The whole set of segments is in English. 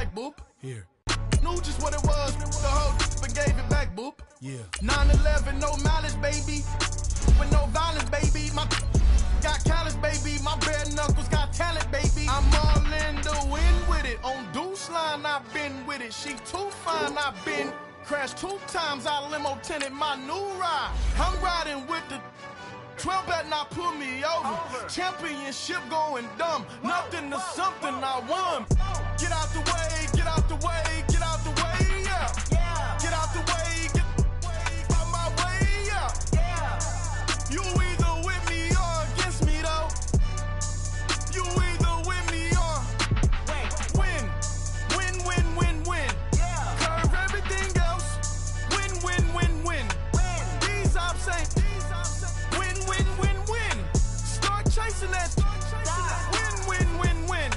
like boop. Here. Knew just what it was, the whole but gave it back, boop. Yeah. 9/11, no malice, baby. With no violence, baby. My got callous, baby. My bare knuckles got talent, baby. I'm all in the wind with it. On Deuce line, I've been with it. She too fine, I've been. Crashed 2 times, I limo tinted my new ride. I'm riding with the 12 better not pull me over. Championship going dumb. Nothing to something I won. Get out the way, get out the way, get out the way, yeah. Get out the way, get out my way, yeah. You either with me or against me, though. You either with me or win. Win, win, win, win. Curve everything else. Win, win, win, win. These I'm saying. Win, win, win, win. Start chasing that. Win, win, win, win.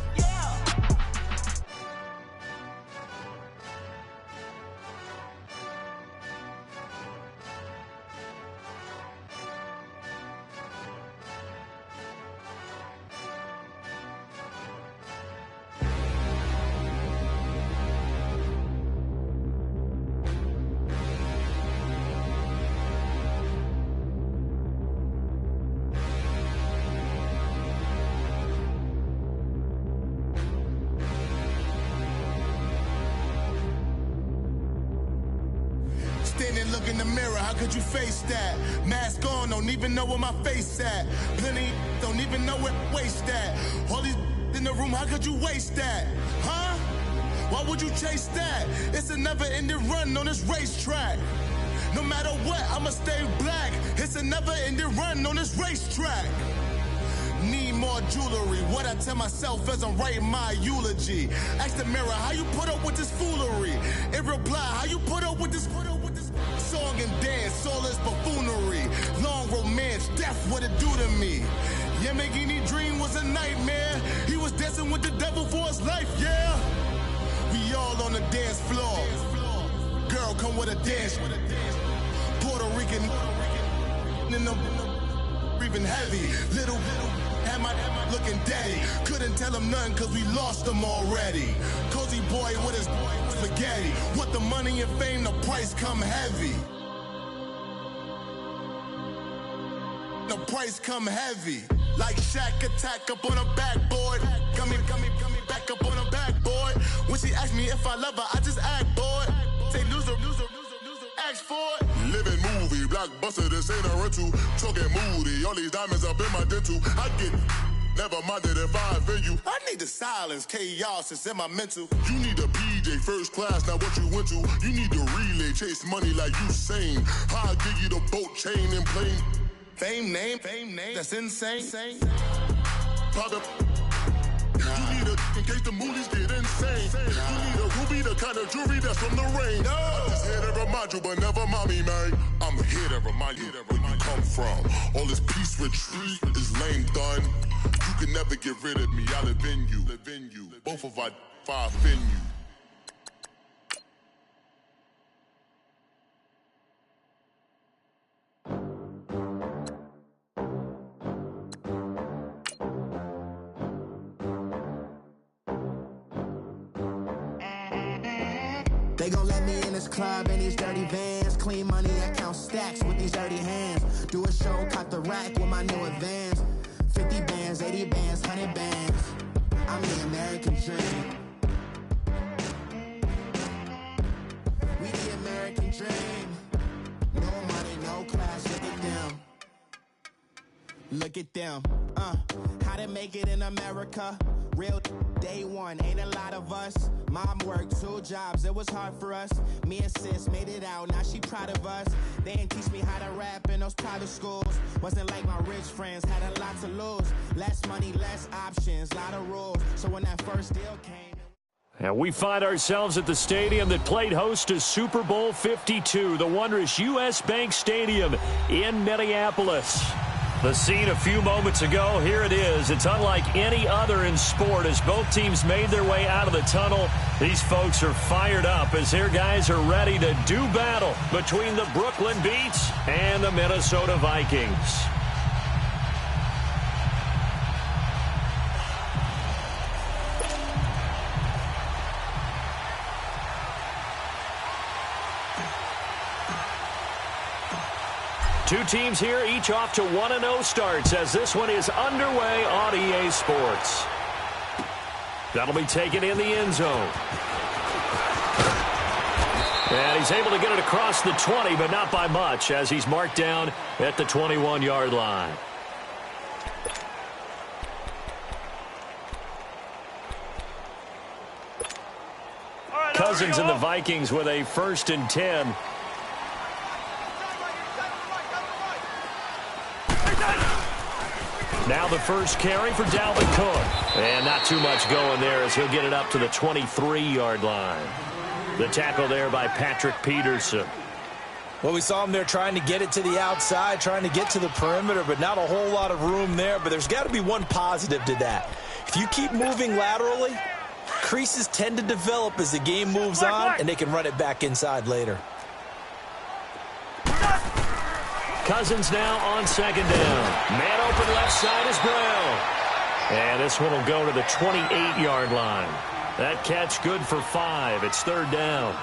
Standing, look in the mirror, how could you face that? Mask on, don't even know where my face at. Plenty, don't even know where waste at. All these in the room, how could you waste that? Huh? Why would you chase that? It's a never-ending run on this racetrack. No matter what, I'ma stay black. It's a never-ending run on this racetrack. Need more jewelry. What I tell myself as I'm writing my eulogy. Ask the mirror, how you put up with this foolery? It reply, how you put up with this song and dance, all this buffoonery. Long romance, death, what it do to me? Yamagini dream was a nightmare. He was dancing with the devil for his life, yeah. We all on the dance floor. Girl, come with a dance. Puerto Rican in the breathing heavy. Little had my looking daddy. Couldn't tell him nothing cause we lost him already. Cozy boy with his spaghetti. With the money and fame, the price come heavy. The price come heavy. Like Shaq attack up on a backboard. Coming back up on a backboard. When she asked me if I love her, I just act bored. Say loser, ask for it. Living movie, blockbuster, this ain't a rental. Talking moody, all these diamonds up in my dental. I get never minded if I offend you. I need the silence, chaos is in my mental. You need a PJ first class, not what you went to. You need to relay, chase money like you sane. How I give you the boat chain and plane. Fame name, that's insane. Private. You need a in case the movies get insane. You need a ruby, the kind of jewelry that's from the rain. No. I'm just here to remind you, but never mommy, man. I'm here to remind you where you come from. All this peace retreat is lame done. You can never get rid of me. I live in you. Both of our five in you. They gon' let me in this club in these dirty vans. Clean money, I count stacks with these dirty hands. Do a show, cop the rack with my new advance. 50 bands, 80 bands, 100 bands. I'm the American dream. We the American dream. No money, no class, look at them. Look at them, how to make it in America. Real day one, ain't a lot of us. Mom worked 2 jobs, it was hard for us. Me and sis made it out, now she proud of us. They didn't teach me how to rap in those private schools. Wasn't like my rich friends, had a lot to lose. Less money, less options, lot of rules. So when that first deal came... And we find ourselves at the stadium that played host to Super Bowl 52, the wondrous U.S. Bank Stadium in Minneapolis. The scene a few moments ago, here it is. It's unlike any other in sport as both teams made their way out of the tunnel. These folks are fired up as their guys are ready to do battle between the Brooklyn Beats and the Minnesota Vikings. Two teams here, each off to 1-0 starts as this one is underway on EA Sports. That'll be taken in the end zone. And he's able to get it across the 20, but not by much, as he's marked down at the 21-yard line. Cousins and the Vikings with a 1st and 10. Now the first carry for Dalvin Cook. And not too much going there as he'll get it up to the 23-yard line. The tackle there by Patrick Peterson. Well, we saw him there trying to get it to the outside, trying to get to the perimeter, but not a whole lot of room there. But there's got to be one positive to that. If you keep moving laterally, creases tend to develop as the game moves on, and they can run it back inside later. Cousins now on 2nd down. Man open left side is Brown. And this one will go to the 28-yard line. That catch good for 5. It's 3rd down.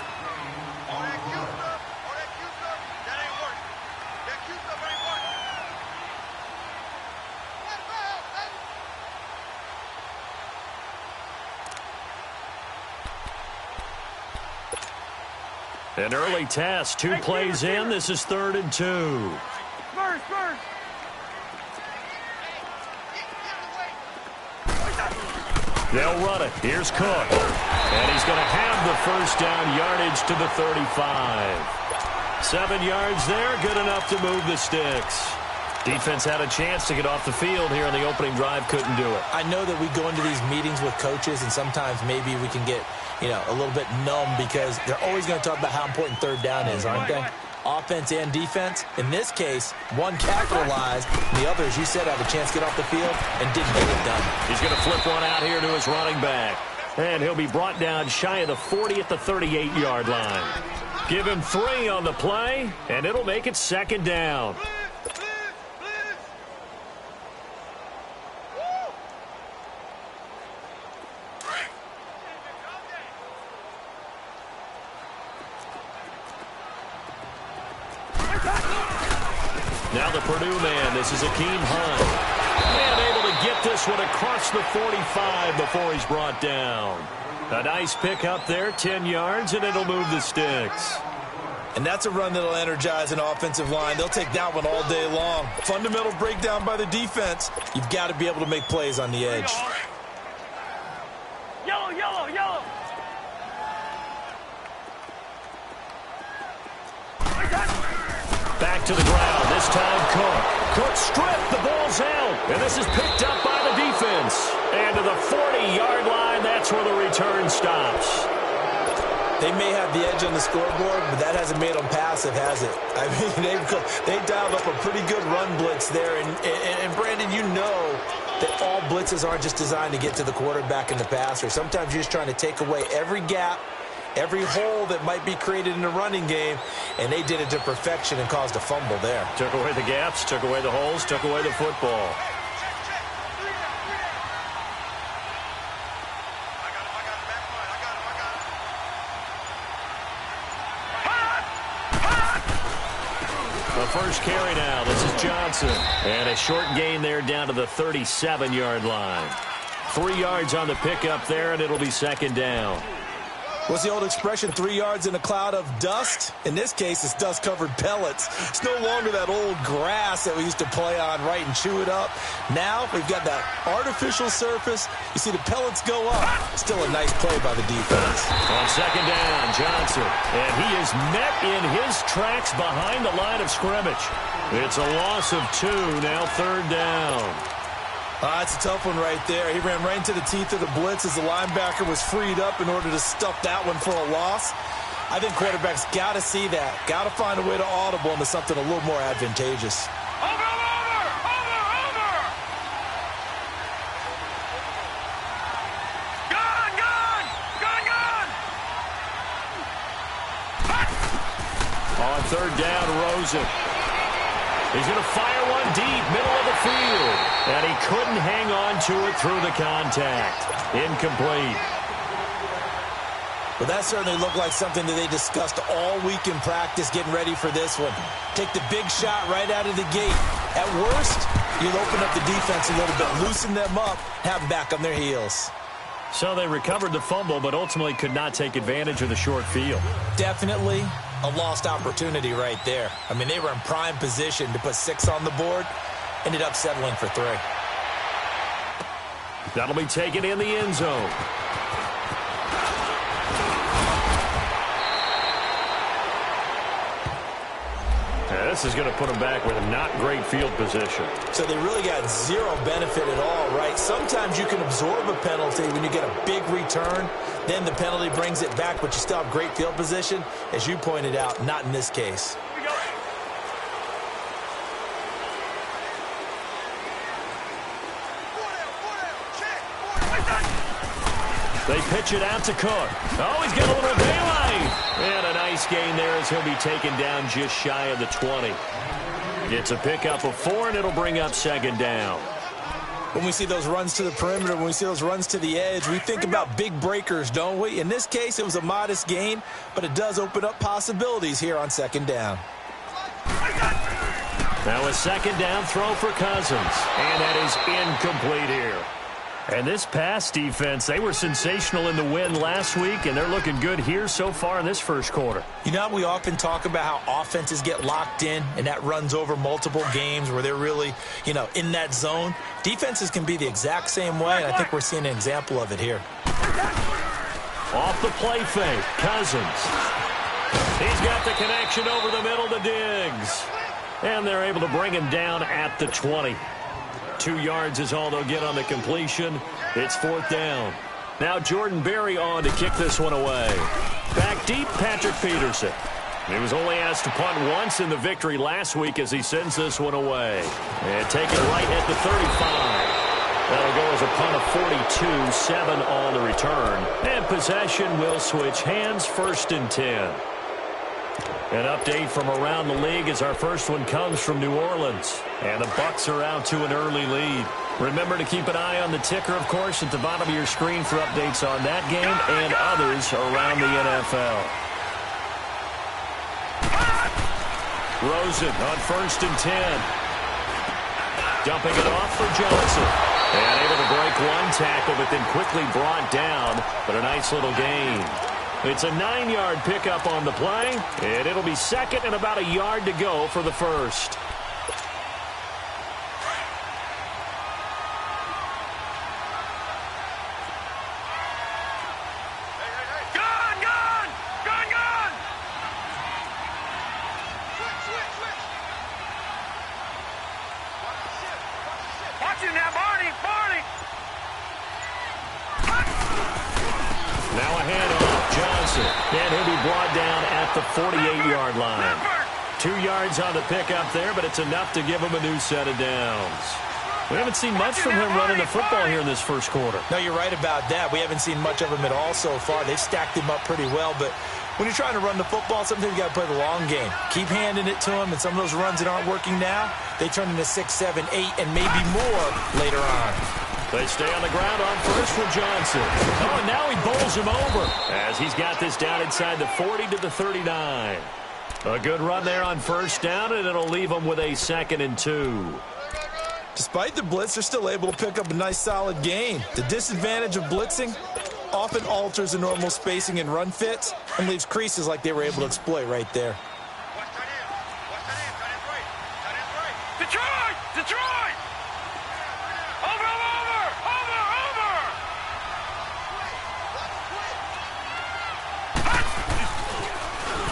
An early test. 2 plays in. This is 3rd and 2. They'll run it. Here's Cook. And he's going to have the 1st down, yardage to the 35. 7 yards there, good enough to move the sticks. Defense had a chance to get off the field here on the opening drive, couldn't do it. I know that we go into these meetings with coaches, and sometimes maybe we can get, a little bit numb because they're always going to talk about how important 3rd down is, aren't they? Offense and defense. In this case, one capitalized, and the other, as you said, had a chance to get off the field and didn't get it done. He's going to flip one out here to his running back. And he'll be brought down shy of the 40 at the 38-yard line. Give him 3 on the play, and it'll make it 2nd down. Now the Purdue man, this is Akeem Hunt. And able to get this one across the 45 before he's brought down. A nice pick up there, 10 yards, and it'll move the sticks. And that's a run that'll energize an offensive line. They'll take that one all day long. Fundamental breakdown by the defense. You've got to be able to make plays on the edge. Yellow, yellow, yellow. Back to the ground, this time Cook. Cook stripped, the ball's out. And this is picked up by the defense. And to the 40-yard line, that's where the return stops. They may have the edge on the scoreboard, but that hasn't made them passive, has it? I mean, they dialed up a pretty good run blitz there. And Brandon, you know that all blitzes aren't just designed to get to the quarterback and the passer. Sometimes you're just trying to take away every gap, every hole that might be created in the running game, and they did it to perfection and caused a fumble there. Took away the gaps, took away the holes, took away the football. The first carry now, this is Johnson. And a short gain there down to the 37-yard line. 3 yards on the pickup there, and it'll be 2nd down. What's the old expression, 3 yards in a cloud of dust? In this case, it's dust-covered pellets. It's no longer that old grass that we used to play on, right, and chew it up. Now we've got that artificial surface. You see the pellets go up. Still a nice play by the defense. On 2nd down, Johnson. And he is met in his tracks behind the line of scrimmage. It's a loss of 2, now 3rd down. That's a tough one right there. He ran right into the teeth of the blitz as the linebacker was freed up in order to stuff that one for a loss. I think quarterbacks got to see that. Got to find a way to audible into something a little more advantageous. Over! Gone! On 3rd down, Rosen. He's going to fire one deep, middle of the field. And he couldn't hang on to it through the contact. Incomplete. Well, that certainly looked like something that they discussed all week in practice getting ready for this one. Take the big shot right out of the gate. At worst, you'll open up the defense a little bit, loosen them up, have them back on their heels. So they recovered the fumble, but ultimately could not take advantage of the short field. Definitely a lost opportunity right there. I mean, they were in prime position to put 6 on the board, ended up settling for 3. That'll be taken in the end zone. This is going to put them back with a not great field position. So they really got zero benefit at all, right? Sometimes you can absorb a penalty when you get a big return. Then the penalty brings it back, but you still have great field position. As you pointed out, not in this case. They pitch it out to Cook. Oh, he's got a little daylight. And a nice gain there as he'll be taken down just shy of the 20. It's a pickup of 4, and it'll bring up 2nd down. When we see those runs to the perimeter, when we see those runs to the edge, we think about big breakers, don't we? In this case, it was a modest gain, but it does open up possibilities here on 2nd down. Now a 2nd down throw for Cousins, and that is incomplete here. And this pass defense, they were sensational in the win last week, and they're looking good here so far in this first quarter. You know, we often talk about how offenses get locked in, and that runs over multiple games where they're really, you know, in that zone. Defenses can be the exact same way, and I think we're seeing an example of it here. Off the play fake, Cousins. He's got the connection over the middle to Diggs. And they're able to bring him down at the 20. 2 yards is all they'll get on the completion. It's 4th down. Now Jordan Berry on to kick this one away. Back deep, Patrick Peterson. He was only asked to punt once in the victory last week as he sends this one away. And taken right at the 35. That'll go as a punt of 42, 7 on the return. And possession will switch hands, 1st and 10. An update from around the league as our first one comes from New Orleans. And the Bucs are out to an early lead. Remember to keep an eye on the ticker, of course, at the bottom of your screen for updates on that game and others around the NFL. Rosen on 1st and 10. Dumping it off for Johnson. And able to break one tackle, but then quickly brought down. But a nice little gain. It's a 9-yard pickup on the play, and it'll be 2nd and about a yard to go for the 1st. Watch it now, Barney! Now a handoff, Johnson. And he'll be brought down at the 48-yard line. 2 yards on the pickup there, but it's enough to give him a new set of downs. We haven't seen much from him running the football here in this first quarter. No, you're right about that. We haven't seen much of him at all so far. They've stacked him up pretty well, but when you're trying to run the football, sometimes you got to play the long game. Keep handing it to him, and some of those runs that aren't working now, they turn into 6, 7, 8, and maybe more later on. They stay on the ground on first for Johnson. Oh, and now he bowls him over as he's got this down inside the 40 to the 39. A good run there on 1st down, and it'll leave them with a 2nd and 2. Despite the blitz, they're still able to pick up a nice, solid gain. The disadvantage of blitzing often alters the normal spacing and run fits and leaves creases like they were able to exploit right there. Detroit! Over!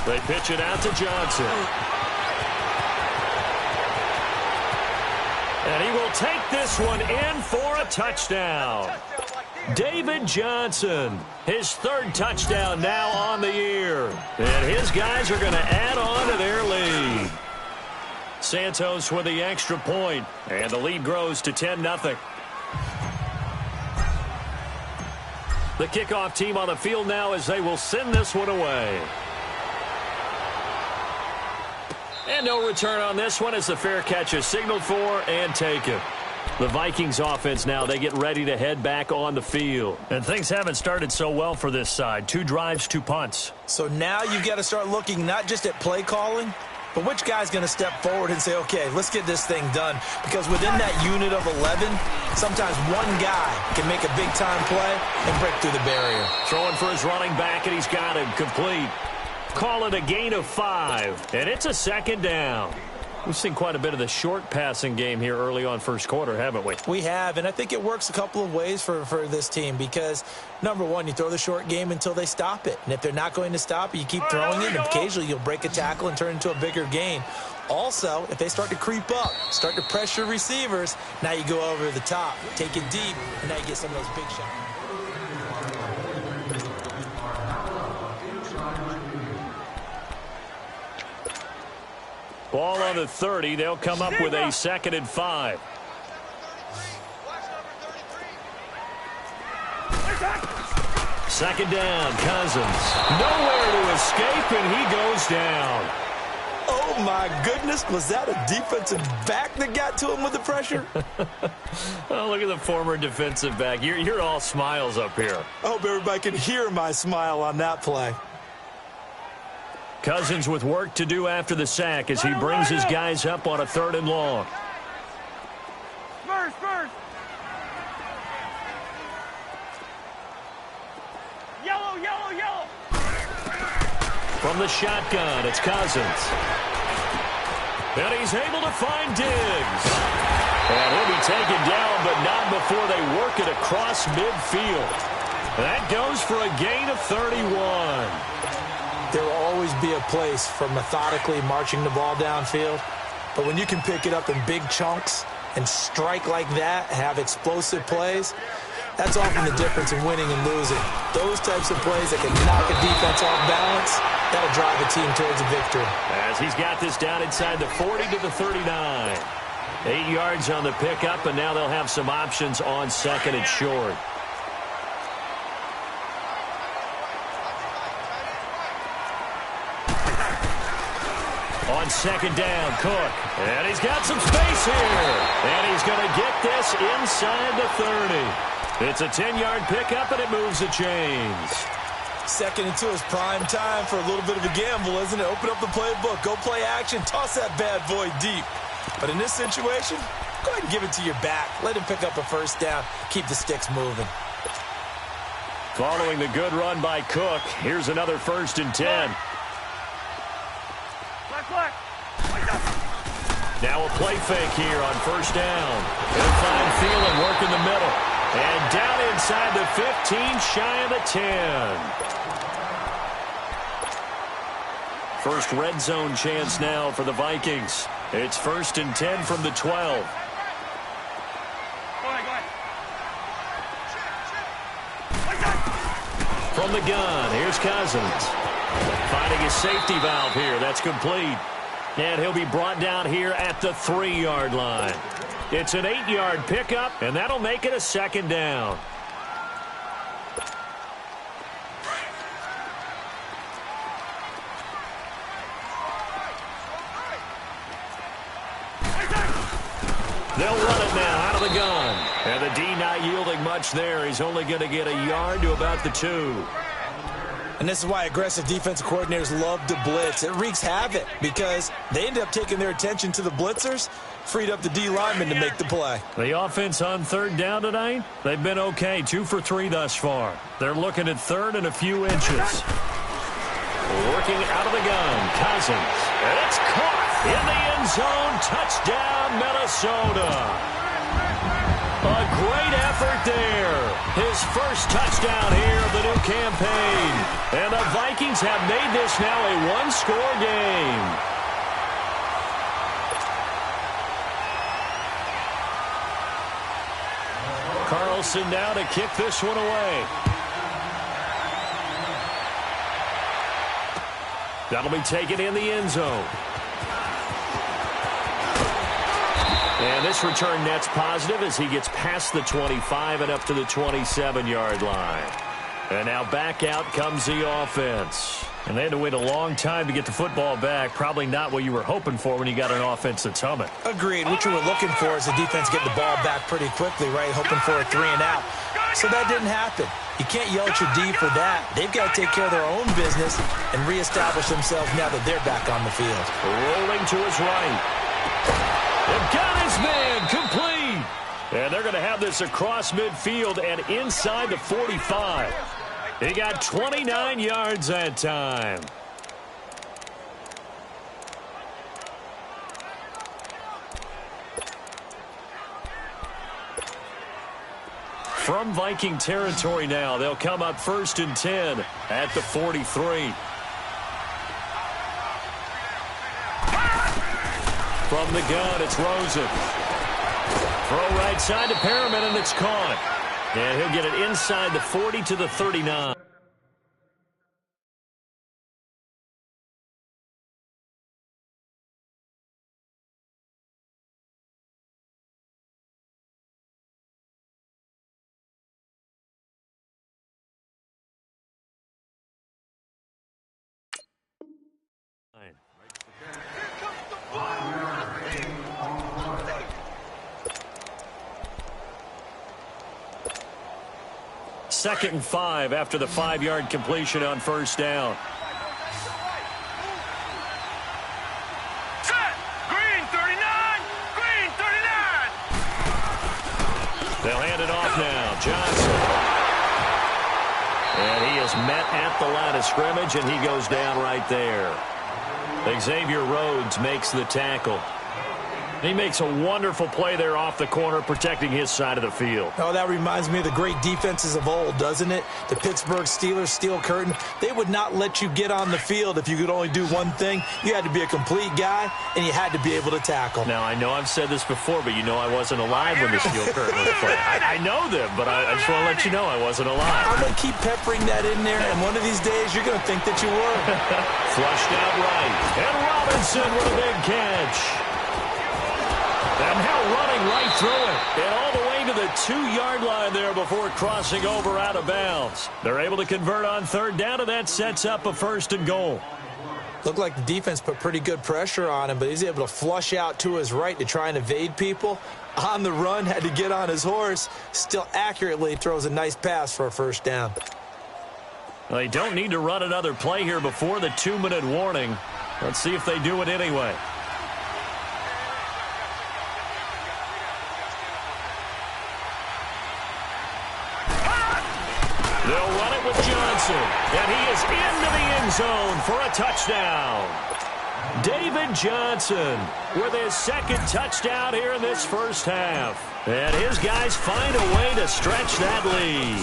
They pitch it out to Johnson. And he will take this one in for a touchdown. David Johnson, his 3rd touchdown now on the year. And his guys are going to add on to their lead. Santos with the extra point, and the lead grows to 10-0. The kickoff team on the field now as they will send this one away. And no return on this one as the fair catch is signaled for and taken. The Vikings offense now, they get ready to head back on the field. And things haven't started so well for this side. 2 drives, 2 punts. So now you've got to start looking not just at play calling, but which guy's going to step forward and say, okay, let's get this thing done. Because within that unit of 11, sometimes one guy can make a big-time play and break through the barrier. Throwing for his running back, and he's got him complete. Call it a gain of 5, and it's a second down. We've seen quite a bit of the short passing game here early on first quarter, haven't we? We have, and I think it works a couple of ways for this team because, number one, you throw the short game until they stop it. And if they're not going to stop it, you keep throwing it, and occasionally you'll break a tackle and turn it into a bigger gain. Also, if they start to creep up, start to pressure receivers, now you go over the top, take it deep, and now you get some of those big shots. Ball on the 30. They'll come up with a 2nd and 5. Second down, Cousins. Nowhere to escape, and he goes down. Oh, my goodness. Was that a defensive back that got to him with the pressure? Oh, look at the former defensive back. You're all smiles up here. I hope everybody can hear my smile on that play. Cousins with work to do after the sack as he brings his guys up on a 3rd and long. Spurs. Yellow. From the shotgun, it's Cousins. And he's able to find Diggs. And he'll be taken down, but not before they work it across midfield. That goes for a gain of 31. There will always be a place for methodically marching the ball downfield. But when you can pick it up in big chunks and strike like that, have explosive plays, that's often the difference in winning and losing. Those types of plays that can knock a defense off balance, that'll drive a team towards a victory. As he's got this down inside the 40 to the 39. 8 yards on the pickup, and now they'll have some options on 2nd and short. On 2nd down, Cook. And he's got some space here. And he's going to get this inside the 30. It's a 10-yard pickup, and it moves the chains. 2nd and 2 is prime time for a little bit of a gamble, isn't it? Open up the playbook, go play action, toss that bad boy deep. But in this situation, go ahead and give it to your back. Let him pick up a 1st down. Keep the sticks moving. Following the good run by Cook, here's another 1st and 10. Now a play fake here on 1st down. They'll find Thielen work in the middle. And down inside the 15, shy of the 10. First red zone chance now for the Vikings. It's 1st and 10 from the 12. Go ahead. From the gun, here's Cousins. Finding his safety valve here. That's complete. And he'll be brought down here at the 3-yard line. It's an 8-yard pickup, and that'll make it a 2nd down. They'll run it now out of the gun. And the D not yielding much there. He's only going to get a yard to about the 2. And this is why aggressive defensive coordinators love to blitz. It wreaks havoc because they end up taking their attention to the blitzers, freed up the D lineman to make the play. The offense on 3rd down tonight, they've been okay. 2 for 3 thus far. They're looking at 3rd and a few inches. Working out of the gun, Cousins. And it's caught in the end zone. Touchdown, Minnesota. A great effort there. His first touchdown here of the new campaign. And the Vikings have made this now a 1-score game. Carlson now to kick this one away. That'll be taken in the end zone. And this return net's positive as he gets past the 25 and up to the 27-yard line. And now back out comes the offense. And they had to wait a long time to get the football back. Probably not what you were hoping for when you got an offense that's humming. Agreed. What you were looking for is the defense get the ball back pretty quickly, right? Hoping for a 3 and out. So that didn't happen. You can't yell at your D for that. They've got to take care of their own business and reestablish themselves now that they're back on the field. Rolling to his right. They've got his man complete. And they're going to have this across midfield and inside the 45. He got 29 yards that time. From Viking territory now, they'll come up 1st and 10 at the 43. From the gun, it's Rosen. Throw right side to Perriman, and it's caught. And he'll get it inside the 40 to the 39. Second and 5 after the 5-yard completion on 1st down. Set! Green 39! Green 39! They'll hand it off now. Johnson. And he is met at the line of scrimmage, and he goes down right there. Xavier Rhodes makes the tackle. He makes a wonderful play there off the corner, protecting his side of the field. Oh, that reminds me of the great defenses of old, doesn't it? The Pittsburgh Steelers, Steel Curtain. They would not let you get on the field if you could only do one thing. You had to be a complete guy, and you had to be able to tackle. Now, I know I've said this before, but you know I wasn't alive when the Steel Curtain was playing. I know them, but I just want to let you know I wasn't alive. I'm going to keep peppering that in there, and one of these days you're going to think that you were. Flushed out right. And Robinson with a big catch. And now running right through it. And all the way to the 2-yard line there before crossing over out of bounds. They're able to convert on 3rd down, and that sets up a 1st and goal. Looked like the defense put pretty good pressure on him, but he's able to flush out to his right to try and evade people. On the run, had to get on his horse. Still accurately throws a nice pass for a 1st down. Well, they don't need to run another play here before the 2-minute warning. Let's see if they do it anyway. They'll run it with Johnson, and he is into the end zone for a touchdown. David Johnson with his 2nd touchdown here in this 1st half. And his guys find a way to stretch that lead.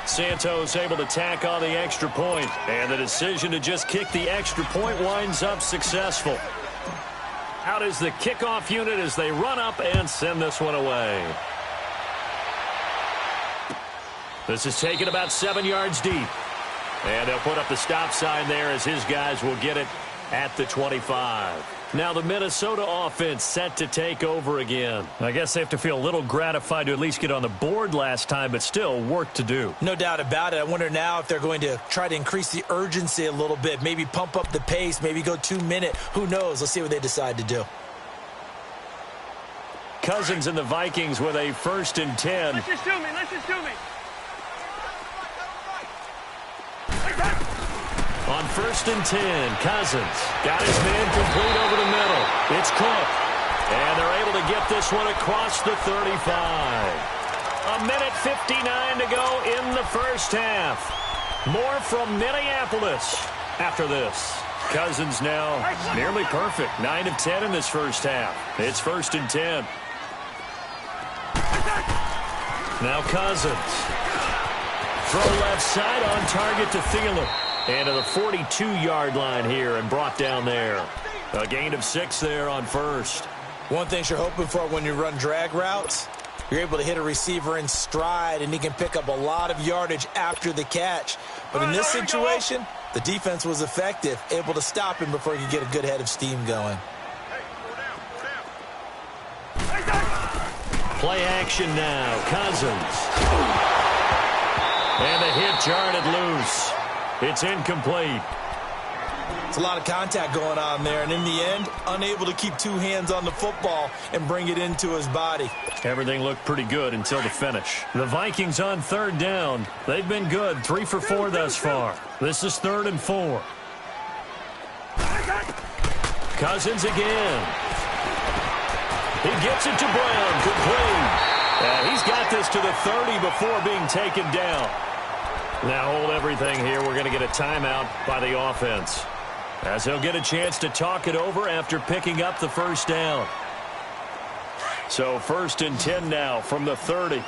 Santos able to tack on the extra point, and the decision to just kick the extra point winds up successful. Out is the kickoff unit as they run up and send this one away. This is taken about 7 yards deep. And they'll put up the stop sign there as his guys will get it at the 25. Now the Minnesota offense set to take over again. I guess they have to feel a little gratified to at least get on the board last time, but still work to do. No doubt about it. I wonder now if they're going to try to increase the urgency a little bit, maybe pump up the pace, maybe go 2-minute. Who knows? Let's see what they decide to do. Cousins and the Vikings with a 1st and 10. Listen to me, listen to me. On 1st and 10, Cousins got his man complete over the middle. It's Cook. And they're able to get this one across the 35. 1:59 to go in the 1st half. More from Minneapolis after this. Cousins now nearly perfect. 9 of 10 in this 1st half. It's 1st and 10. Now Cousins. Throw left side on target to Thielen. And to the 42-yard line here and brought down there. A gain of 6 there on 1st. One thing you're hoping for when you run drag routes, you're able to hit a receiver in stride, and he can pick up a lot of yardage after the catch. But in this situation, the defense was effective, able to stop him before he could get a good head of steam going. Play action now. Cousins. And a hit turn it loose. It's incomplete. It's a lot of contact going on there, and in the end, unable to keep two hands on the football and bring it into his body. Everything looked pretty good until the finish. The Vikings on third down. They've been good, 3 for 4 thus far. This is 3rd and 4. Cousins again. He gets it to Brown, complete. And he's got this to the 30 before being taken down. Now hold everything here. We're going to get a timeout by the offense, as he'll get a chance to talk it over after picking up the first down. So 1st and 10 now from the 30.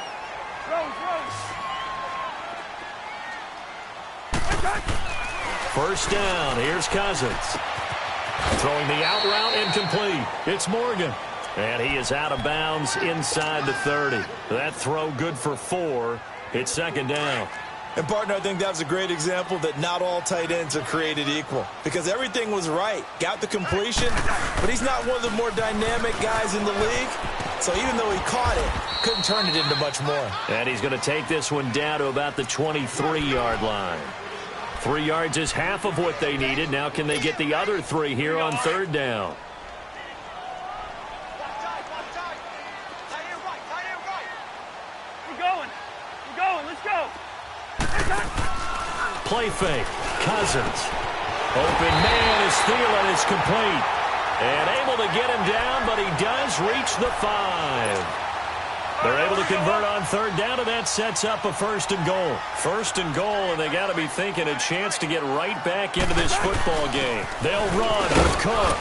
First down. Here's Cousins. Throwing the out route, incomplete. It's Morgan. And he is out of bounds inside the 30. That throw good for 4. It's 2nd down. And, partner, I think that was a great example that not all tight ends are created equal, because everything was right. Got the completion, but he's not one of the more dynamic guys in the league. So even though he caught it, couldn't turn it into much more. And he's going to take this one down to about the 23-yard line. 3 yards is half of what they needed. Now can they get the other 3 here on 3rd down? Play fake. Cousins. Open man is Thielen is complete. And able to get him down, but he does reach the 5. They're able to convert on 3rd down, and that sets up a 1st and goal. 1st and goal, and they got to be thinking a chance to get right back into this football game. They'll run with Cook.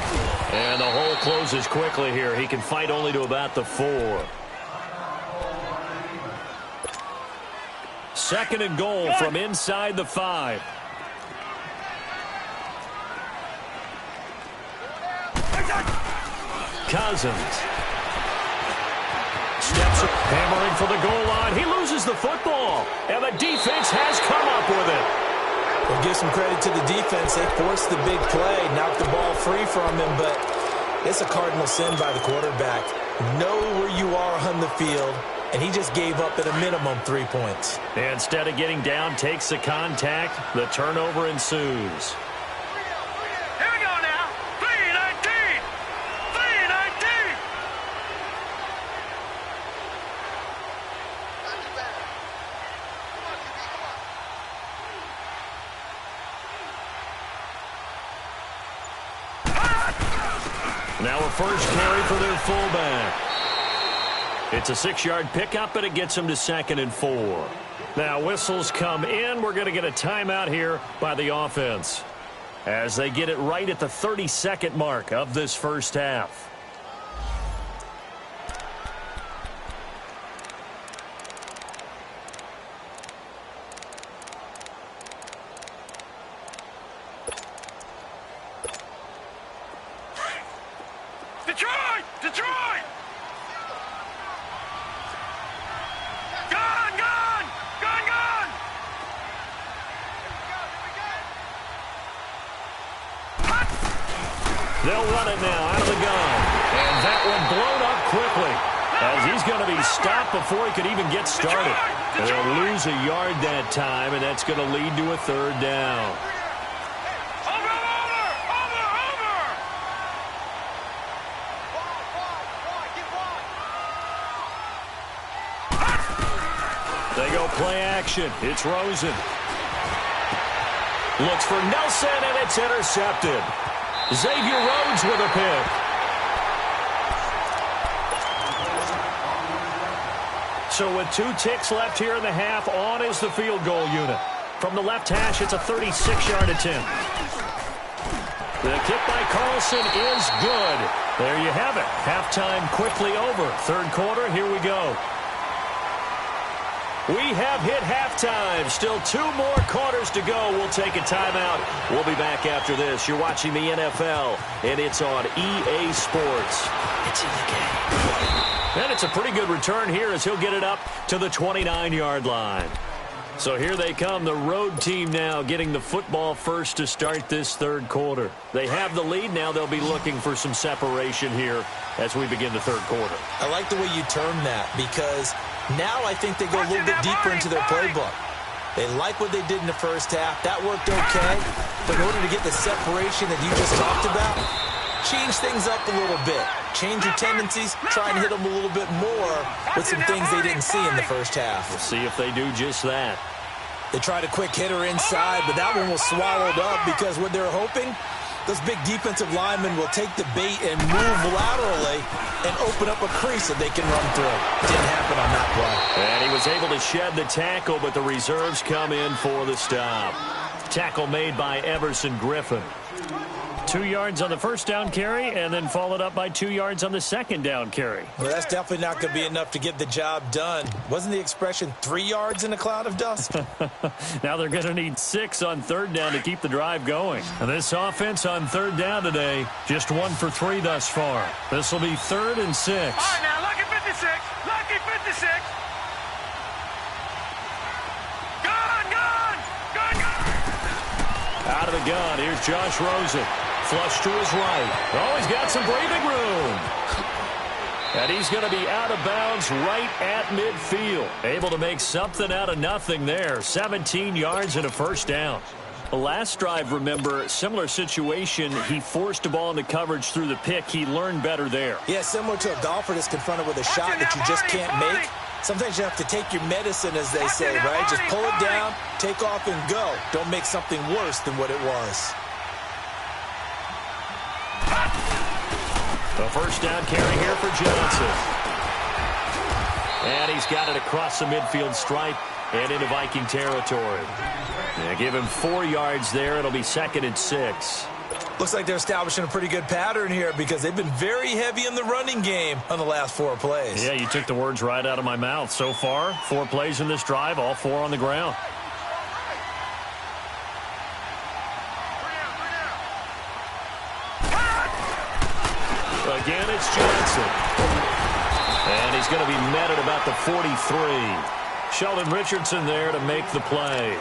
And the hole closes quickly here. He can fight only to about the 4. 2nd and goal from inside the 5. Cousins. Steps up, hammering for the goal line. He loses the football, and the defense has come up with it. We'll give some credit to the defense. They forced the big play, knocked the ball free from him, but it's a cardinal sin by the quarterback. Know where you are on the field, and he just gave up at a minimum 3 points. Instead of getting down, takes the contact. The turnover ensues. Here we go now. 3-19. 3-19. Now a first carry for their fullback. It's a 6-yard pickup, and it gets them to 2nd and 4. Now whistles come in. We're going to get a timeout here by the offense, as they get it right at the 32nd mark of this first half. Detroit! Detroit! Gone! Gone! Gone! Gone! They'll run it now out of the gun. And that one blown up quickly, as he's going to be stopped before he could even get started. They'll lose a yard that time, and that's going to lead to a 3rd down. They go play action. It's Rosen. Looks for Nelson, and it's intercepted. Xavier Rhodes with a pick. So with 2 ticks left here in the half, on is the field goal unit. From the left hash, it's a 36-yard attempt. The kick by Carlson is good. There you have it. Halftime quickly over. 3rd quarter, here we go. We have hit halftime. Still 2 more quarters to go. We'll take a timeout. We'll be back after this. You're watching the NFL, and it's on EA Sports. It's in the game. And it's a pretty good return here, as he'll get it up to the 29-yard line. So here they come, the road team now getting the football first to start this 3rd quarter. They have the lead. Now they'll be looking for some separation here as we begin the 3rd quarter. I like the way you term that, because now I think they go a little bit deeper into their playbook. They like what they did in the first half. That worked okay. But in order to get the separation that you just talked about, change things up a little bit. Change your tendencies. Try and hit them a little bit more with some things they didn't see in the first half. We'll see if they do just that. They tried a quick hitter inside, but that one was swallowed up because what they're hoping, those big defensive linemen will take the bait and move laterally and open up a crease that they can run through. Didn't happen on that play. And he was able to shed the tackle, but the reserves come in for the stop. Tackle made by Everson Griffin. 2 yards on the first down carry, and then followed up by 2 yards on the second down carry. Well, that's definitely not going to be enough to get the job done. Wasn't the expression 3 yards in a cloud of dust? Now they're going to need 6 on third down to keep the drive going. And this offense on third down today, just 1 for 3 thus far. This will be 3rd and 6. All right, now, lucky 56. Lucky 56. Out of the gun, here's Josh Rosen. Flush to his right. Oh, he's got some breathing room. And he's going to be out of bounds right at midfield. Able to make something out of nothing there. 17 yards and a first down. The last drive, remember, similar situation. He forced a ball into coverage through the pick. He learned better there. Yeah, similar to a golfer that's confronted with a shot that you just can't make. Sometimes you have to take your medicine, as they say, right? Just pull it down, take off, and go. Don't make something worse than what it was. The first down carry here for Johnson. And he's got it across the midfield stripe and into Viking territory. Yeah, give him 4 yards there. It'll be 2nd and 6. Looks like they're establishing a pretty good pattern here because they've been very heavy in the running game on the last 4 plays. Yeah, you took the words right out of my mouth. So far, 4 plays in this drive, all 4 on the ground. Again, it's Johnson. And he's going to be met at about the 43. Sheldon Richardson there to make the play.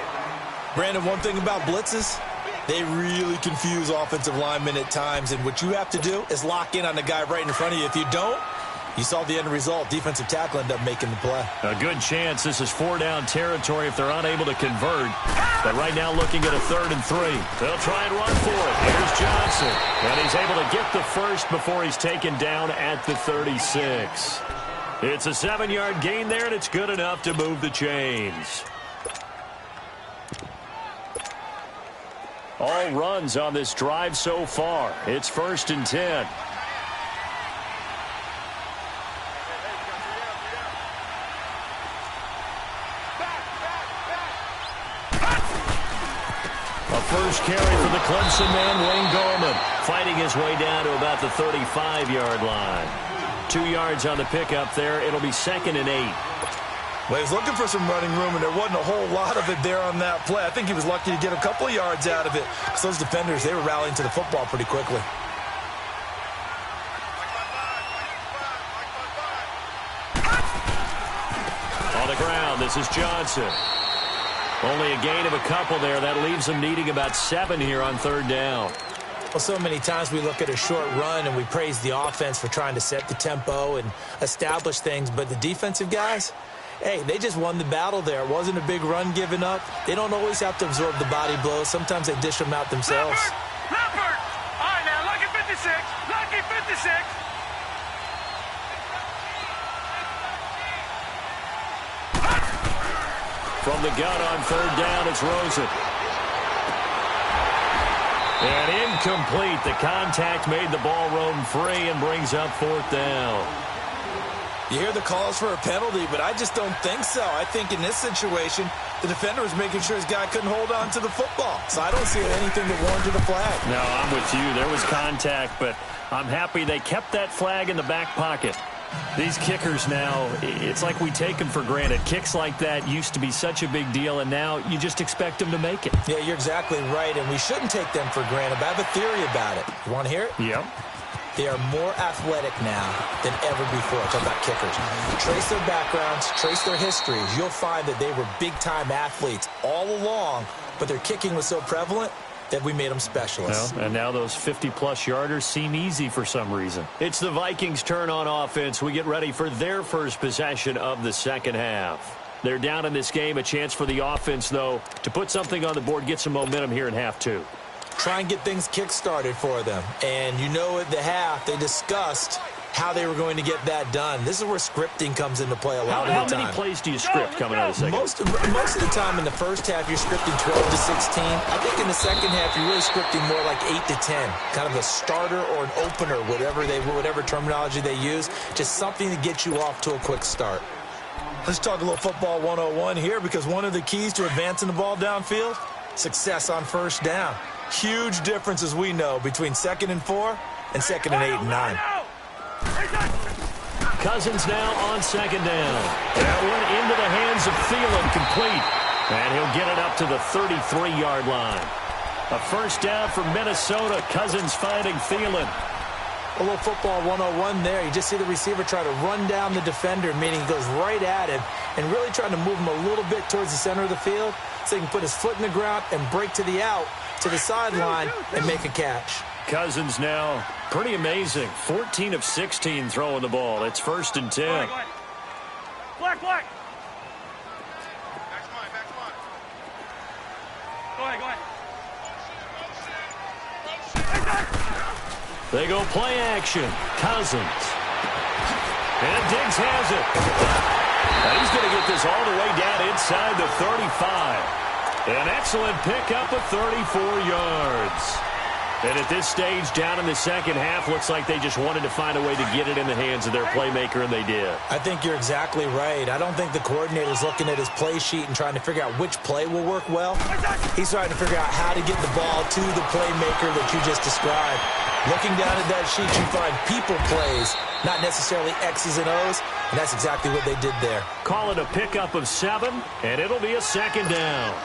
Brandon, one thing about blitzes, they really confuse offensive linemen at times, and what you have to do is lock in on the guy right in front of you. If you don't, you saw the end result. Defensive tackle ended up making the play. A good chance this is 4-down territory if they're unable to convert. But right now looking at a 3rd and 3. They'll try and run for it. Here's Johnson. And he's able to get the first before he's taken down at the 36. It's a 7-yard gain there, and it's good enough to move the chains. All runs on this drive so far. It's 1st and 10. A first carry for the Clemson man, Wayne Gallman, fighting his way down to about the 35-yard line. 2 yards on the pickup there. It'll be 2nd and 8. Well, he was looking for some running room, and there wasn't a whole lot of it there on that play. I think he was lucky to get a couple of yards out of it because those defenders, they were rallying to the football pretty quickly. On the ground, this is Johnson. Only a gain of a couple there. That leaves them needing about 7 here on 3rd down. Well, so many times we look at a short run and we praise the offense for trying to set the tempo and establish things, but the defensive guys, hey, they just won the battle there. It wasn't a big run given up. They don't always have to absorb the body blows. Sometimes they dish them out themselves. Leopard! All right, now, lucky 56. Lucky 56. From the gun on 3rd down, it's Rosen. And incomplete. The contact made the ball roam free and brings up 4th down. You hear the calls for a penalty, but I just don't think so. I think in this situation, the defender was making sure his guy couldn't hold on to the football. So I don't see anything that warranted a flag. No, I'm with you. There was contact, but I'm happy they kept that flag in the back pocket. These kickers now, it's like we take them for granted. Kicks like that used to be such a big deal, and now you just expect them to make it. Yeah, you're exactly right, and we shouldn't take them for granted. But I have a theory about it. You want to hear it? Yep. They are more athletic now than ever before. Talk about kickers. Trace their backgrounds, trace their histories. You'll find that they were big-time athletes all along, but their kicking was so prevalent that we made them specialists. Well, and now those 50-plus yarders seem easy for some reason. It's the Vikings' turn on offense. We get ready for their first possession of the second half. They're down in this game. A chance for the offense, though, to put something on the board, get some momentum here in half two. Try and get things kick-started for them. And you know at the half, they discussed how they were going to get that done. This is where scripting comes into play a lot of the time. How many plays do you script coming out of the second? Most of the time in the first half, you're scripting 12 to 16. I think in the second half, you're really scripting more like 8 to 10. Kind of a starter or an opener, whatever terminology they use. Just something to get you off to a quick start. Let's talk a little football 101 here, because one of the keys to advancing the ball downfield, success on first down. Huge difference, as we know, between 2nd and 4 and 2nd and 8 and 9. Cousins now on 2nd down. That one into the hands of Thielen, complete. And he'll get it up to the 33-yard line. A first down for Minnesota. Cousins finding Thielen. A little football 101 there. You just see the receiver try to run down the defender, meaning he goes right at him and really trying to move him a little bit towards the center of the field so he can put his foot in the ground and break to the out, to the sideline, and make a catch. Cousins now, pretty amazing. 14 of 16 throwing the ball. It's 1st and 10. Go ahead. Black. Go ahead. They go play action. Cousins. And Diggs has it. And he's going to get this all the way down inside the 35. An excellent pickup of 34 yards. And at this stage, down in the second half, looks like they just wanted to find a way to get it in the hands of their playmaker, and they did. I think you're exactly right. I don't think the coordinator's looking at his play sheet and trying to figure out which play will work well. He's trying to figure out how to get the ball to the playmaker that you just described. Looking down at that sheet, you find people plays, not necessarily X's and O's, and that's exactly what they did there. Call it a pickup of 7, and it'll be a 2nd down.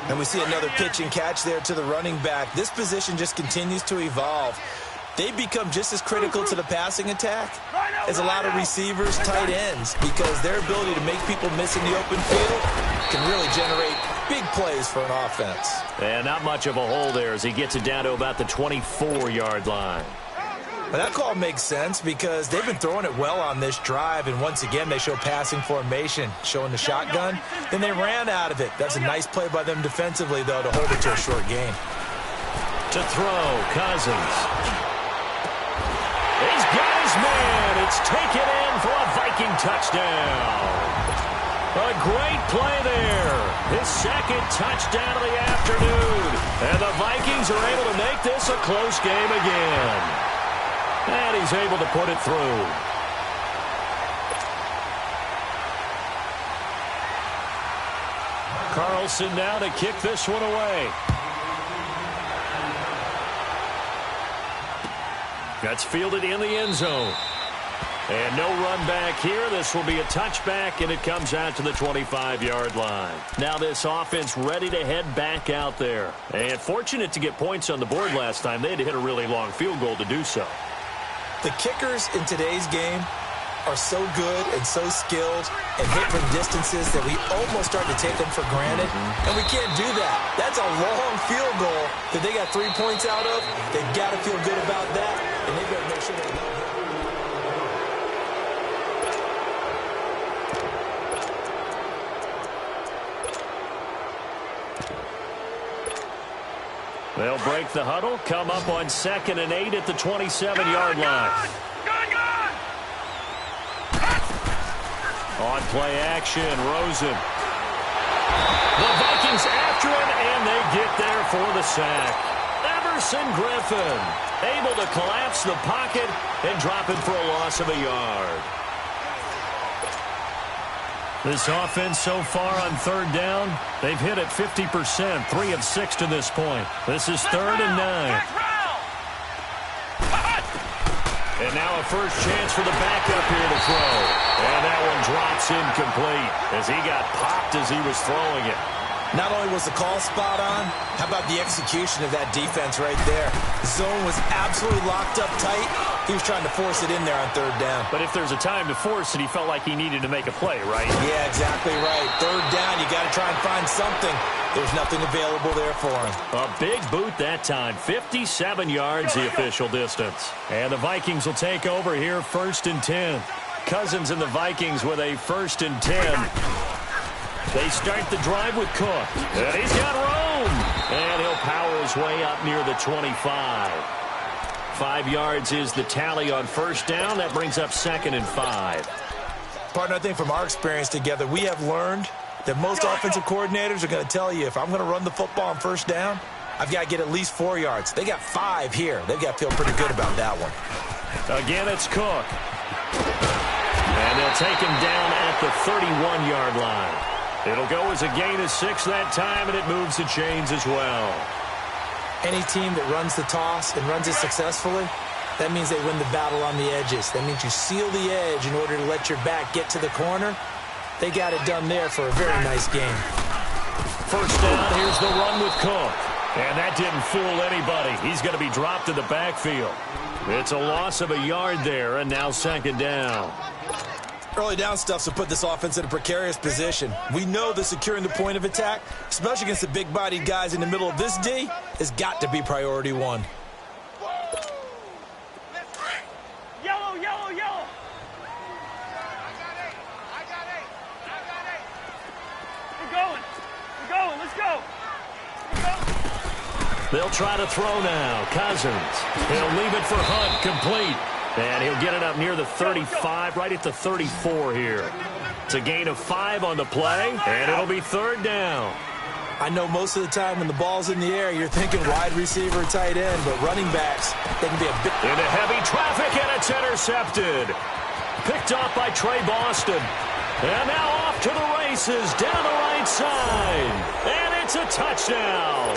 And we see another pitch and catch there to the running back. This position just continues to evolve. They become just as critical to the passing attack as a lot of receivers, tight ends, because their ability to make people miss in the open field can really generate big plays for an offense. And not much of a hole there as he gets it down to about the 24-yard line. But that call makes sense because they've been throwing it well on this drive, and once again they show passing formation, showing the shotgun. Then they ran out of it. That's a nice play by them defensively, though, to hold it to a short gain. To throw, Cousins. He's got his man. It's taken in for a Viking touchdown. A great play there. His 2nd touchdown of the afternoon. And the Vikings are able to make this a close game again. And he's able to put it through. Carlson now to kick this one away. That's fielded in the end zone. And no run back here. This will be a touchback, and it comes out to the 25-yard line. Now this offense ready to head back out there. And fortunate to get points on the board last time. They had to hit a really long field goal to do so. The kickers in today's game are so good and so skilled and hit from distances that we almost start to take them for granted, and we can't do that. That's a long field goal that they got 3 points out of. They've got to feel good about that, and they've got to make sure they don't hit. They'll break the huddle, come up on 2nd and 8 at the 27-yard line. Good. On play action, Rosen. The Vikings after him, and they get there for the sack. Everson Griffin able to collapse the pocket and drop it for a loss of a yard. This offense so far on 3rd down, they've hit it 50%, 3 of 6 to this point. This is 3rd and 9. And now a first chance for the backup here to throw. And that one drops incomplete as he got popped as he was throwing it. Not only was the call spot on, how about the execution of that defense right there? The zone was absolutely locked up tight. He was trying to force it in there on 3rd down. But if there's a time to force it, he felt like he needed to make a play, right? Yeah, exactly right. 3rd down, you got to try and find something. There's nothing available there for him. A big boot that time. 57 yards the official distance. And the Vikings will take over here 1st and 10. Cousins and the Vikings with a 1st and 10. They start the drive with Cook. And he's got room. And he'll power his way up near the 25. 5 yards is the tally on 1st down. That brings up 2nd and 5. Partner, I think from our experience together, we have learned that most offensive coordinators are going to tell you, if I'm going to run the football on 1st down, I've got to get at least 4 yards. They got 5 here. They've got to feel pretty good about that one. Again, it's Cook. And they'll take him down at the 31-yard line. It'll go as a gain of 6 that time, and it moves the chains as well. Any team that runs the toss and runs it successfully, that means they win the battle on the edges. That means you seal the edge in order to let your back get to the corner. They got it done there for a very nice game. 1st down, here's the run with Cook. And that didn't fool anybody. He's going to be dropped in the backfield. It's a loss of a yard there, and now 2nd down. Early down stuffs will put this offense in a precarious position. We know that securing the point of attack, especially against the big-bodied guys in the middle of this D, has got to be priority 1. Yellow, yellow, yellow. We're going, let's go. They'll try to throw now. Cousins. He'll leave it for Hunt, complete. And he'll get it up near the 35, right at the 34 here. It's a gain of 5 on the play, and it'll be 3rd down. I know most of the time when the ball's in the air, you're thinking wide receiver, tight end, but running backs, they can be a bit... Into heavy traffic, and it's intercepted. Picked off by Trey Boston. And now off to the races, down the right side. And it's a touchdown.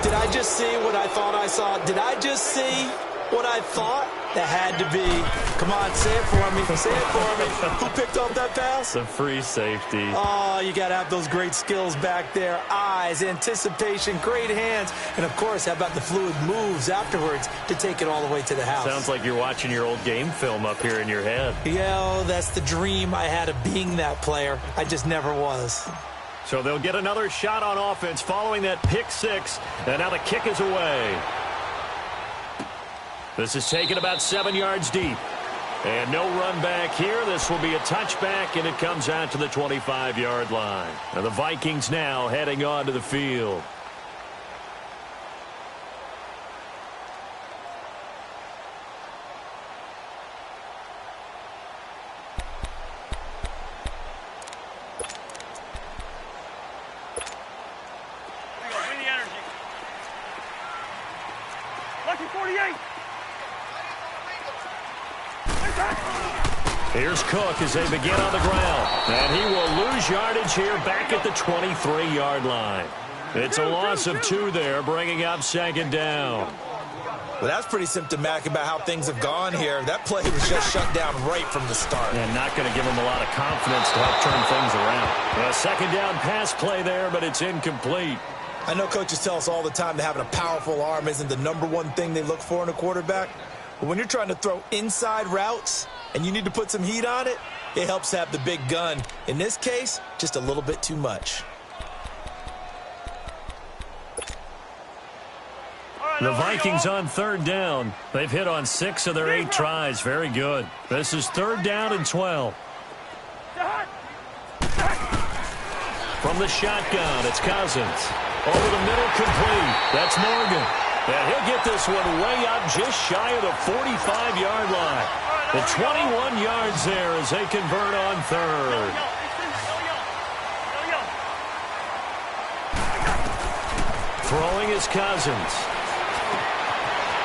Did I just see what I thought I saw? Did I just see what I thought? That had to be. Come on, say it for me. Say it for me. Who picked up that pass? The free safety. Oh, you got to have those great skills back there. Eyes, anticipation, great hands. And, of course, how about the fluid moves afterwards to take it all the way to the house? Sounds like you're watching your old game film up here in your head. Yeah, that's the dream I had of being that player. I just never was. So they'll get another shot on offense following that pick 6. And now the kick is away. This is taken about 7 yards deep. And no run back here. This will be a touchback, and it comes out to the 25-yard line. And the Vikings now heading onto the field. Bring the energy. Lucky 48. Here's Cook as they begin on the ground. And he will lose yardage here back at the 23-yard line. It's a loss of 2 there, bringing up 2nd down. Well, that's pretty symptomatic about how things have gone here. That play was just shut down right from the start. And not going to give him a lot of confidence to help turn things around. A 2nd down pass play there, but it's incomplete. I know coaches tell us all the time that having a powerful arm isn't the #1 thing they look for in a quarterback. But when you're trying to throw inside routes and you need to put some heat on it, it helps have the big gun. In this case, just a little bit too much. The Vikings on 3rd down. They've hit on 6 of their 8 tries. Very good. This is 3rd down and 12. From the shotgun, it's Cousins. Over the middle, complete. That's Morgan. And he'll get this one way up just shy of the 45-yard line. The 21 yards there as they convert on 3rd. Throwing is Cousins.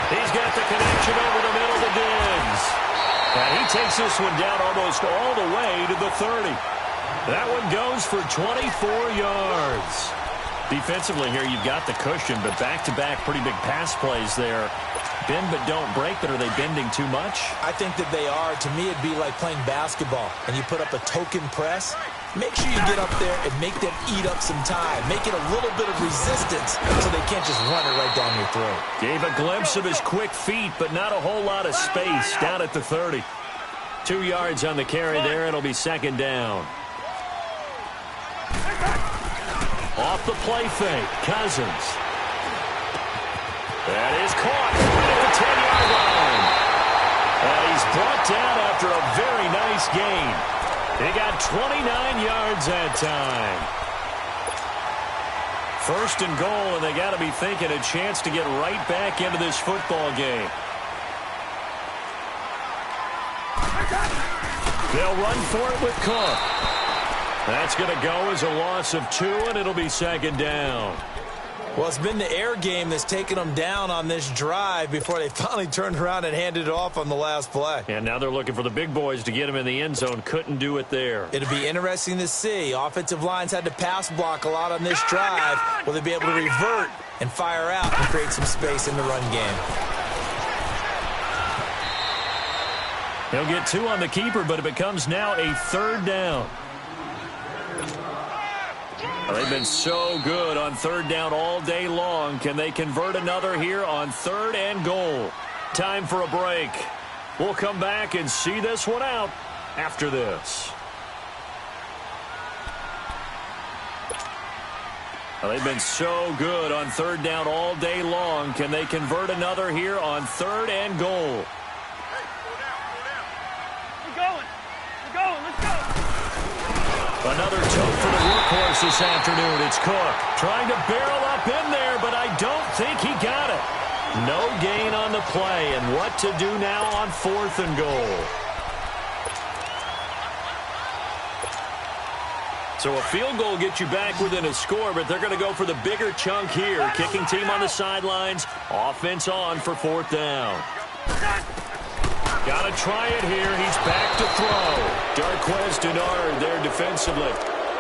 He's got the connection over the middle to Diggs. And he takes this one down almost all the way to the 30. That one goes for 24 yards. Defensively here, you've got the cushion, but back-to-back pretty big pass plays there. Bend but don't break, but are they bending too much? I think that they are. To me, it'd be like playing basketball, and you put up a token press. Make sure you get up there and make them eat up some time. Make it a little bit of resistance so they can't just run it right down your throat. Gave a glimpse of his quick feet, but not a whole lot of space down at the 30. 2 yards on the carry there. It'll be 2nd down. Off the play fake, Cousins. That is caught right at the 10-yard line. And he's brought down after a very nice gain. He got 29 yards that time. First and goal, and they got to be thinking a chance to get right back into this football game. They'll run for it with Cook. That's going to go as a loss of 2, and it'll be second down. Well, it's been the air game that's taken them down on this drive before they finally turned around and handed it off on the last play. And now they're looking for the big boys to get him in the end zone. Couldn't do it there. It'll be interesting to see. Offensive lines had to pass block a lot on this drive. Will they be able to revert and fire out and create some space in the run game? He'll get 2 on the keeper, but it becomes now a third down. They've been so good on third down all day long. Can they convert another here on third and goal? Time for a break. We'll come back and see this one out after this. They've been so good on third down all day long. Can they convert another here on third and goal? Another tote for the workhorse this afternoon. It's Cook trying to barrel up in there, but I don't think he got it. No gain on the play, and what to do now on 4th and goal. So a field goal gets you back within a score, but they're going to go for the bigger chunk here. Kicking team on the sidelines. Offense on for 4th down. Got to try it here. He's back to throw. Darquez Denard there defensively.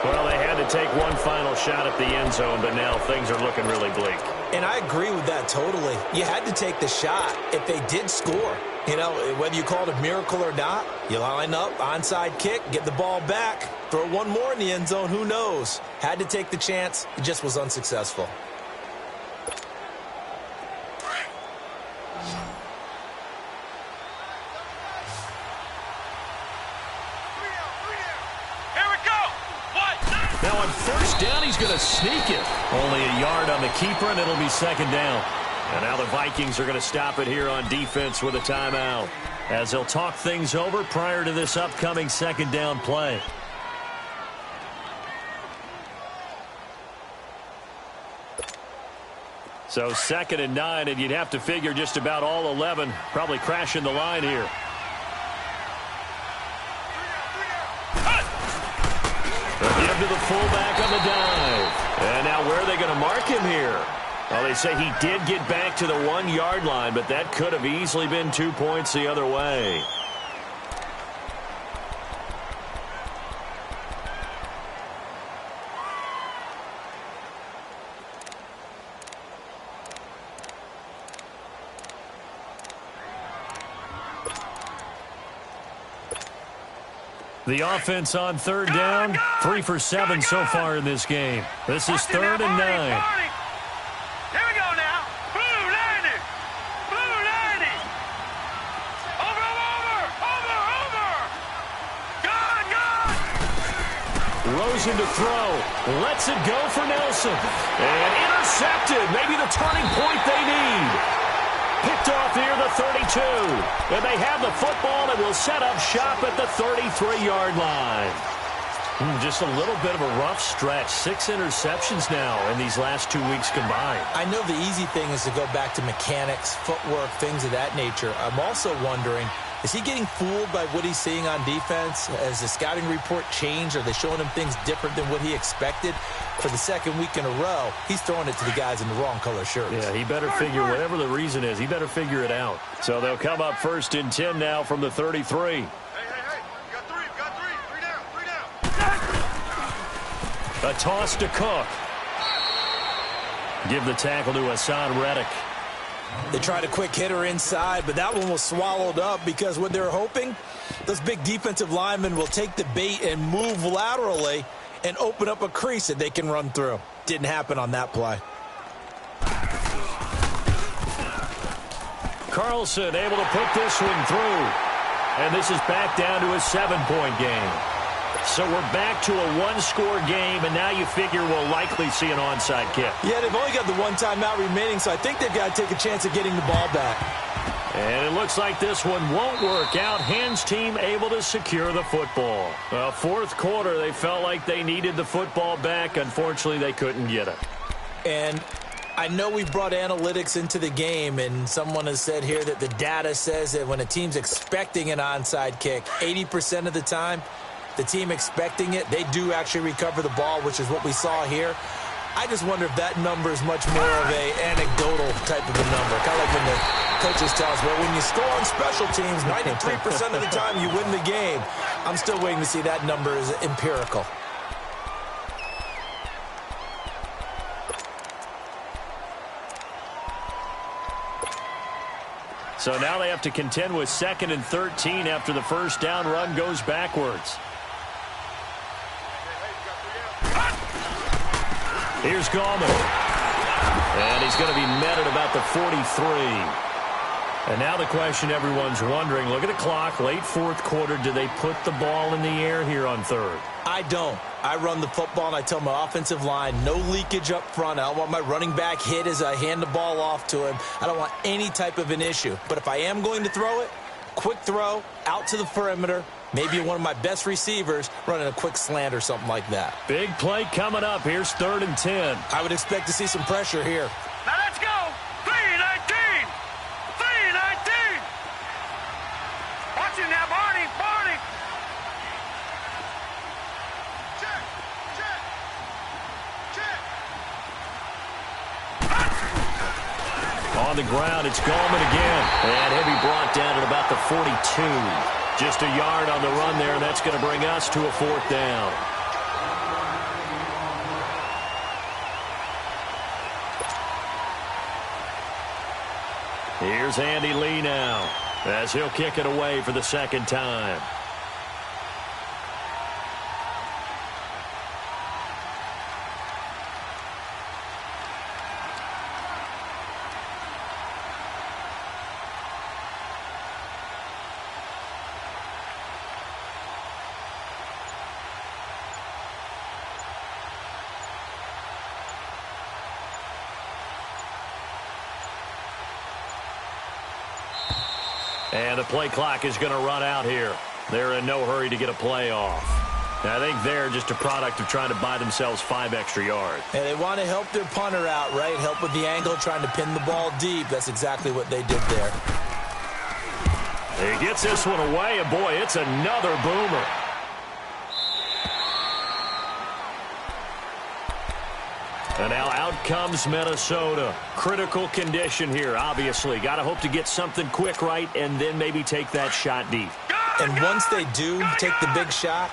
Well, they had to take one final shot at the end zone, but now things are looking really bleak. And I agree with that totally. You had to take the shot if they did score. You know, whether you call it a miracle or not, you line up, onside kick, get the ball back, throw one more in the end zone, who knows? Had to take the chance. It just was unsuccessful. Now on first down, he's going to sneak it. Only a yard on the keeper, and it'll be second down. And now the Vikings are going to stop it here on defense with a timeout, as they'll talk things over prior to this upcoming second down play. So 2nd and 9, and you'd have to figure just about all 11 probably crashing the line here. Give to the fullback on the dive. And now where are they going to mark him here? Well, they say he did get back to the 1-yard line, but that could have easily been 2 points the other way. The offense on third down, 3 for 7 so far in this game. This is 3rd and 9. Here we go now. Blue 90. Blue 90. Over. Good. Rosen to throw. Lets it go for Nelson. And intercepted. Maybe the turning point they need. Picked off near the 32. And they have the football and will set up shop at the 33-yard line. Just a little bit of a rough stretch. 6 interceptions now in these last 2 weeks combined. I know the easy thing is to go back to mechanics, footwork, things of that nature. I'm also wondering, is he getting fooled by what he's seeing on defense? Has the scouting report changed? Are they showing him things different than what he expected? For the second week in a row, he's throwing it to the guys in the wrong color shirts. Yeah, he better figure, whatever the reason is, he better figure it out. So they'll come up 1st and 10 now from the 33. Hey. Got three down. A toss to Cook. Give the tackle to Hassan Reddick. They tried a quick hitter inside, but that one was swallowed up because what they're hoping, those big defensive linemen will take the bait and move laterally and open up a crease that they can run through. Didn't happen on that play. Carlson able to put this one through. And this is back down to a 7-point game. So we're back to a 1-score game, and now you figure we'll likely see an onside kick. Yeah, they've only got the 1 timeout remaining, so I think they've got to take a chance of getting the ball back. And it looks like this one won't work out. Hens team able to secure the football. Fourth quarter, they felt like they needed the football back. Unfortunately, they couldn't get it. And I know we've brought analytics into the game, and someone has said here that the data says that when a team's expecting an onside kick, 80% of the time, the team expecting it, they do actually recover the ball, which is what we saw here. I just wonder if that number is much more of a anecdotal type of a number. Kind of like when the coaches tell us, well, when you score on special teams, 93% of the time you win the game. I'm still waiting to see that number is empirical. So now they have to contend with 2nd and 13 after the first down run goes backwards. Here's Gallman. And he's going to be met at about the 43. And now the question everyone's wondering, look at the clock, late fourth quarter, do they put the ball in the air here on third? I don't. I run the football, and I tell my offensive line, no leakage up front. I don't want my running back hit as I hand the ball off to him. I don't want any type of an issue. But if I am going to throw it, quick throw, out to the perimeter, maybe one of my best receivers running a quick slant or something like that. Big play coming up. Here's 3rd and 10. I would expect to see some pressure here. Now let's go. 3-19. 3-19. Watch it now, Barney. Barney. Check. Check. Check. On the ground, it's Gallman again. And he'll be brought down at about the 42. Just a yard on the run there, and that's going to bring us to a 4th down. Here's Andy Lee now, as he'll kick it away for the 2nd time. And the play clock is going to run out here. They're in no hurry to get a play off. I think they're just a product of trying to buy themselves 5 extra yards. And they want to help their punter out, right? Help with the angle, trying to pin the ball deep. That's exactly what they did there. He gets this one away, and boy, it's another boomer. And now out comes Minnesota. Critical condition here, obviously. Got to hope to get something quick right and then maybe take that shot deep. And once they do take the big shot,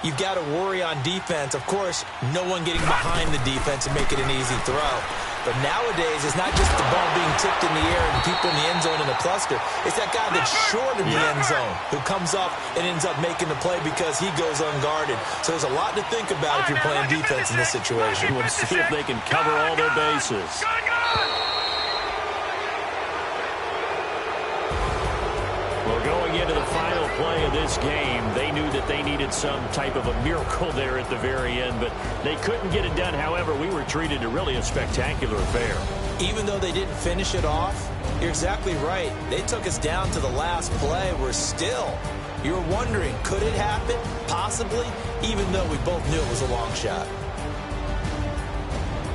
you've got to worry on defense. Of course, no one getting behind the defense and make it an easy throw. But nowadays, it's not just the ball being tipped in the air and people in the end zone in a cluster. It's that guy that's short of the end zone who comes up and ends up making the play because he goes unguarded. So there's a lot to think about if you're playing defense in this situation. We'll see if they can cover all their bases. Well, going into the final play of this game, they knew that they needed some type of a miracle there at the very end, but they couldn't get it done. However, we were treated to really a spectacular affair. Even though they didn't finish it off, you're exactly right. They took us down to the last play. We're still, you were wondering, could it happen? Possibly, even though we both knew it was a long shot.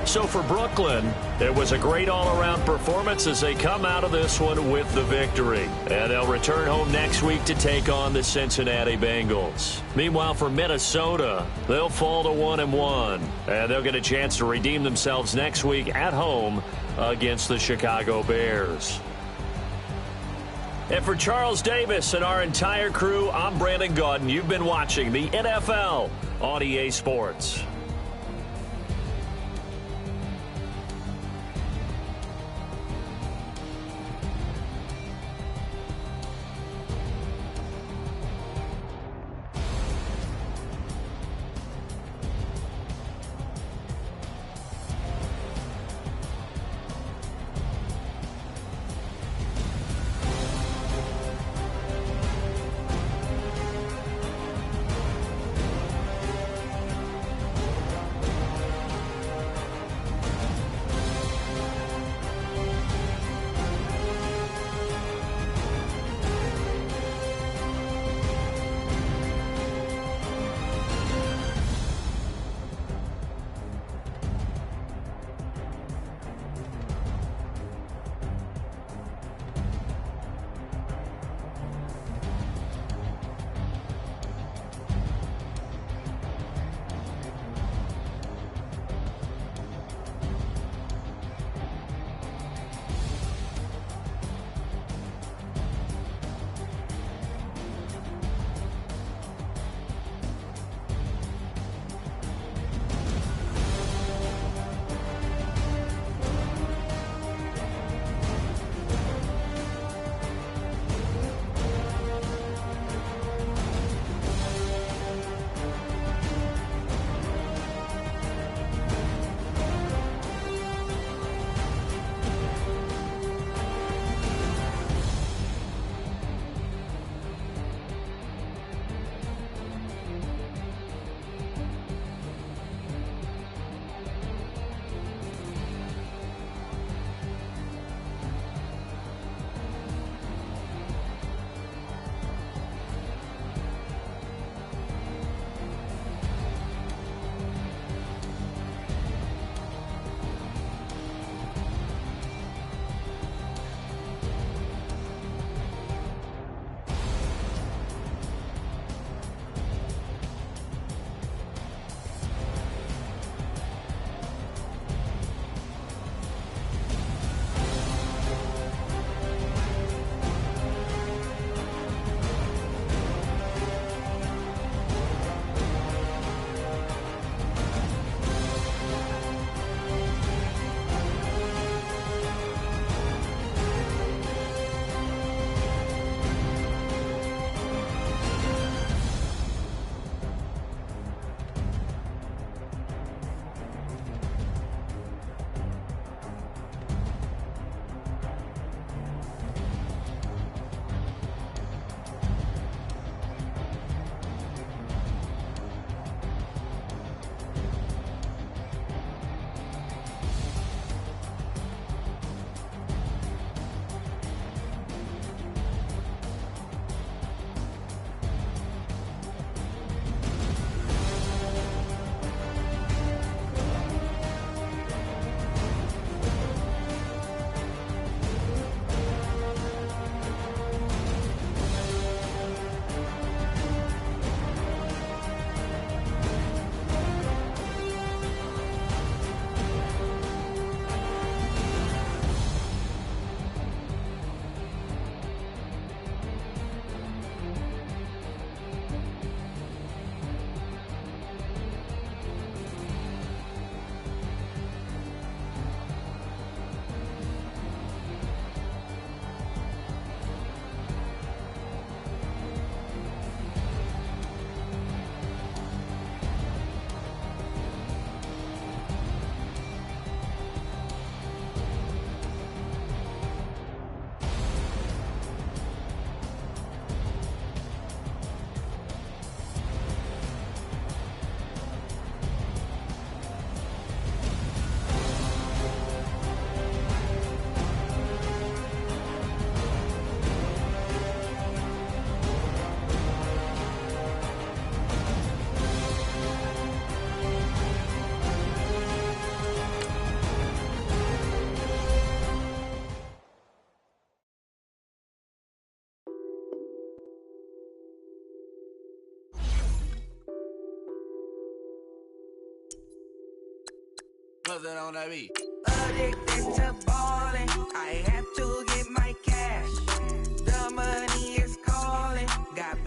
So for Brooklyn, it was a great all-around performance as they come out of this one with the victory. And they'll return home next week to take on the Cincinnati Bengals. Meanwhile, for Minnesota, they'll fall to 1-1. And they'll get a chance to redeem themselves next week at home against the Chicago Bears. And for Charles Davis and our entire crew, I'm Brandon Gaudin. You've been watching the NFL on EA Sports. What's it on that beat? Addicted to ballin', I have to get my cash. The money is calling, got